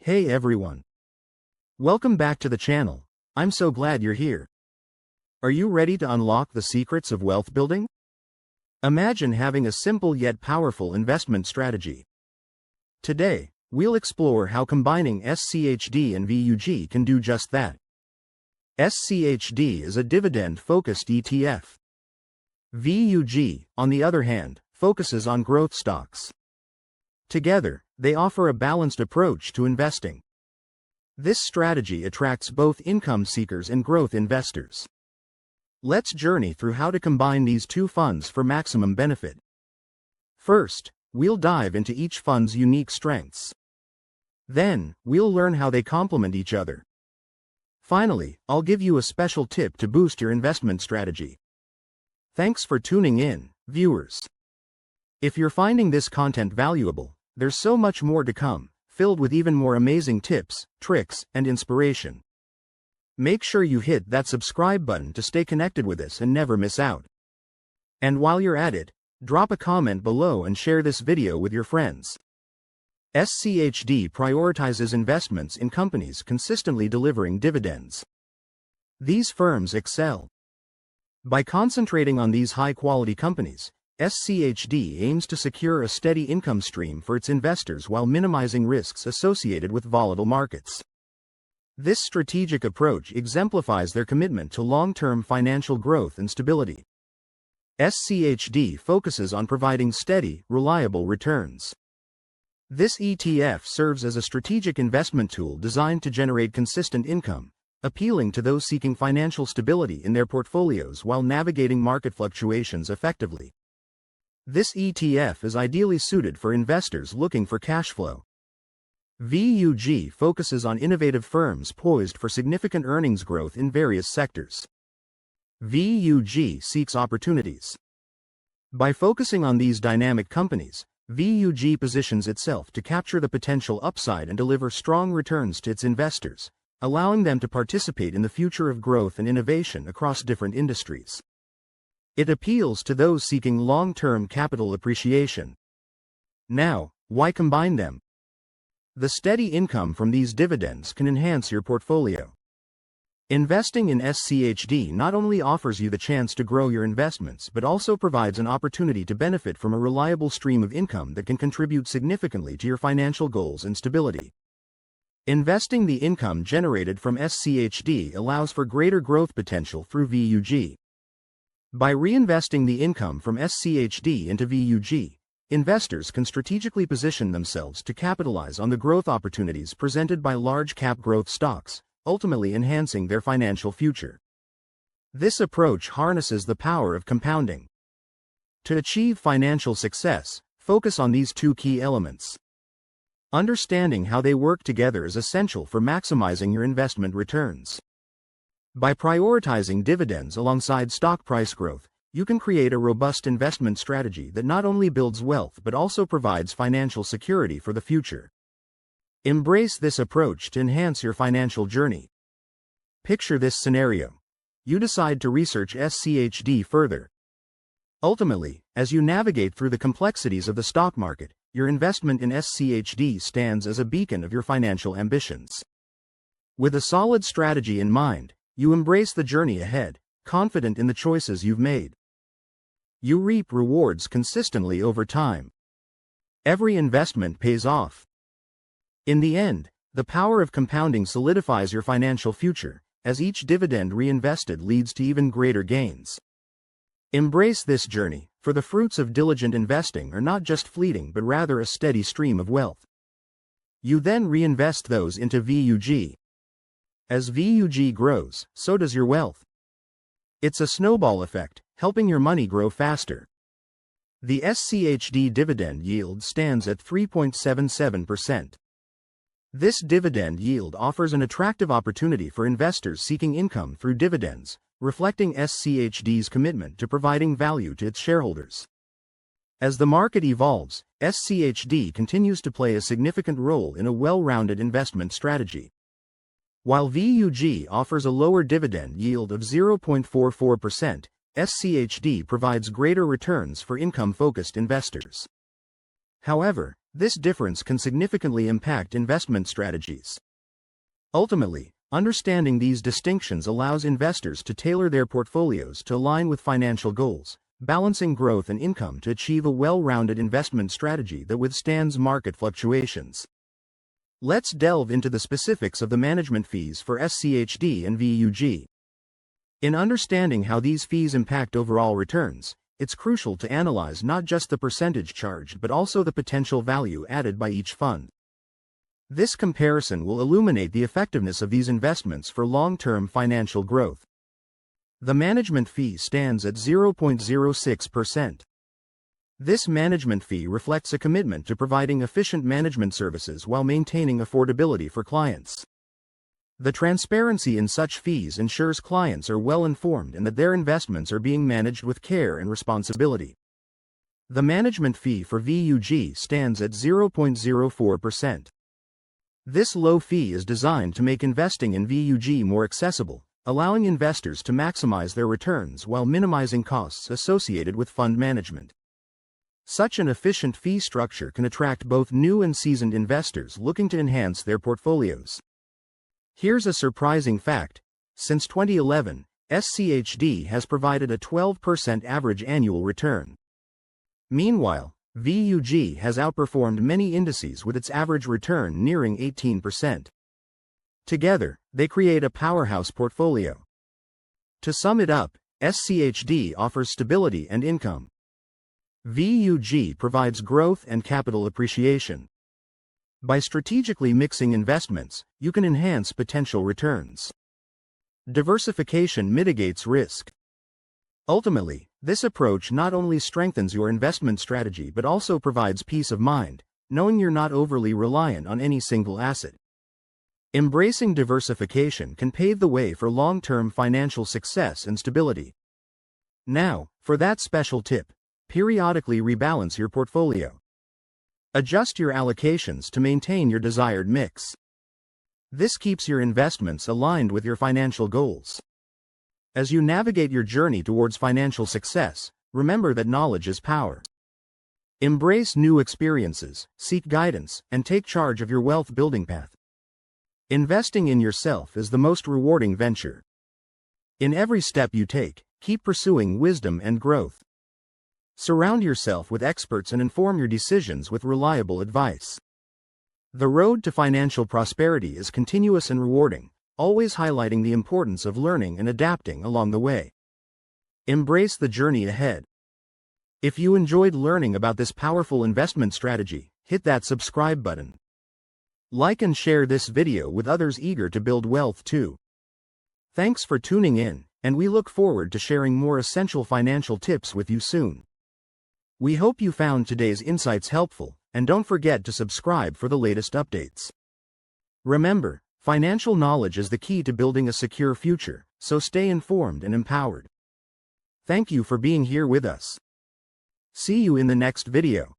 Hey everyone. Welcome back to the channel. I'm so glad you're here. Are you ready to unlock the secrets of wealth building? Imagine having a simple yet powerful investment strategy. Today, we'll explore how combining SCHD and VUG can do just that. SCHD is a dividend-focused ETF. VUG, on the other hand, focuses on growth stocks. Together, they offer a balanced approach to investing. This strategy attracts both income seekers and growth investors. Let's journey through how to combine these two funds for maximum benefit. First, we'll dive into each fund's unique strengths. Then, we'll learn how they complement each other. Finally, I'll give you a special tip to boost your investment strategy. Thanks for tuning in, viewers. If you're finding this content valuable, there's so much more to come, filled with even more amazing tips, tricks, and inspiration. Make sure you hit that subscribe button to stay connected with us and never miss out. And while you're at it, drop a comment below and share this video with your friends. SCHD prioritizes investments in companies consistently delivering dividends. These firms excel. By concentrating on these high-quality companies, SCHD aims to secure a steady income stream for its investors while minimizing risks associated with volatile markets. This strategic approach exemplifies their commitment to long-term financial growth and stability. SCHD focuses on providing steady, reliable returns. This ETF serves as a strategic investment tool designed to generate consistent income, appealing to those seeking financial stability in their portfolios while navigating market fluctuations effectively. This ETF is ideally suited for investors looking for cash flow. VUG focuses on innovative firms poised for significant earnings growth in various sectors. VUG seeks opportunities. By focusing on these dynamic companies, VUG positions itself to capture the potential upside and deliver strong returns to its investors, allowing them to participate in the future of growth and innovation across different industries. It appeals to those seeking long-term capital appreciation. Now, why combine them? The steady income from these dividends can enhance your portfolio. Investing in SCHD not only offers you the chance to grow your investments but also provides an opportunity to benefit from a reliable stream of income that can contribute significantly to your financial goals and stability. Investing the income generated from SCHD allows for greater growth potential through VUG. By reinvesting the income from SCHD into VUG, investors can strategically position themselves to capitalize on the growth opportunities presented by large-cap growth stocks, ultimately enhancing their financial future. This approach harnesses the power of compounding. To achieve financial success, focus on these two key elements. Understanding how they work together is essential for maximizing your investment returns. By prioritizing dividends alongside stock price growth, you can create a robust investment strategy that not only builds wealth but also provides financial security for the future. Embrace this approach to enhance your financial journey. Picture this scenario. You decide to research SCHD further. Ultimately, as you navigate through the complexities of the stock market, your investment in SCHD stands as a beacon of your financial ambitions. With a solid strategy in mind, you embrace the journey ahead, confident in the choices you've made. You reap rewards consistently over time. Every investment pays off. In the end, the power of compounding solidifies your financial future, as each dividend reinvested leads to even greater gains. Embrace this journey, for the fruits of diligent investing are not just fleeting but rather a steady stream of wealth. You then reinvest those into VUG. As VUG grows, so does your wealth. It's a snowball effect, helping your money grow faster. The SCHD dividend yield stands at 3.77%. This dividend yield offers an attractive opportunity for investors seeking income through dividends, reflecting SCHD's commitment to providing value to its shareholders. As the market evolves, SCHD continues to play a significant role in a well-rounded investment strategy. While VUG offers a lower dividend yield of 0.44%, SCHD provides greater returns for income-focused investors. However, This difference can significantly impact investment strategies. Ultimately, understanding these distinctions allows investors to tailor their portfolios to align with financial goals, balancing growth and income to achieve a well-rounded investment strategy that withstands market fluctuations. Let's delve into the specifics of the management fees for SCHD and VUG. In understanding how these fees impact overall returns, it's crucial to analyze not just the percentage charged but also the potential value added by each fund. This comparison will illuminate the effectiveness of these investments for long-term financial growth. The management fee stands at 0.06%. This management fee reflects a commitment to providing efficient management services while maintaining affordability for clients. The transparency in such fees ensures clients are well informed and that their investments are being managed with care and responsibility. The management fee for VUG stands at 0.04%. This low fee is designed to make investing in VUG more accessible, allowing investors to maximize their returns while minimizing costs associated with fund management. Such an efficient fee structure can attract both new and seasoned investors looking to enhance their portfolios. Here's a surprising fact: since 2011, SCHD has provided a 12% average annual return. Meanwhile, VUG has outperformed many indices with its average return nearing 18%. Together, they create a powerhouse portfolio. To sum it up, SCHD offers stability and income. VUG provides growth and capital appreciation. By strategically mixing investments, you can enhance potential returns. Diversification mitigates risk. Ultimately, this approach not only strengthens your investment strategy but also provides peace of mind, knowing you're not overly reliant on any single asset. Embracing diversification can pave the way for long-term financial success and stability. Now, for that special tip: periodically rebalance your portfolio. Adjust your allocations to maintain your desired mix. This keeps your investments aligned with your financial goals. As you navigate your journey towards financial success, remember that knowledge is power. Embrace new experiences, seek guidance, and take charge of your wealth building path. Investing in yourself is the most rewarding venture. In every step you take, keep pursuing wisdom and growth. Surround yourself with experts and inform your decisions with reliable advice. The road to financial prosperity is continuous and rewarding, always highlighting the importance of learning and adapting along the way. Embrace the journey ahead. If you enjoyed learning about this powerful investment strategy, hit that subscribe button. Like and share this video with others eager to build wealth too. Thanks for tuning in, and we look forward to sharing more essential financial tips with you soon. We hope you found today's insights helpful, and don't forget to subscribe for the latest updates. Remember, financial knowledge is the key to building a secure future, so stay informed and empowered. Thank you for being here with us. See you in the next video.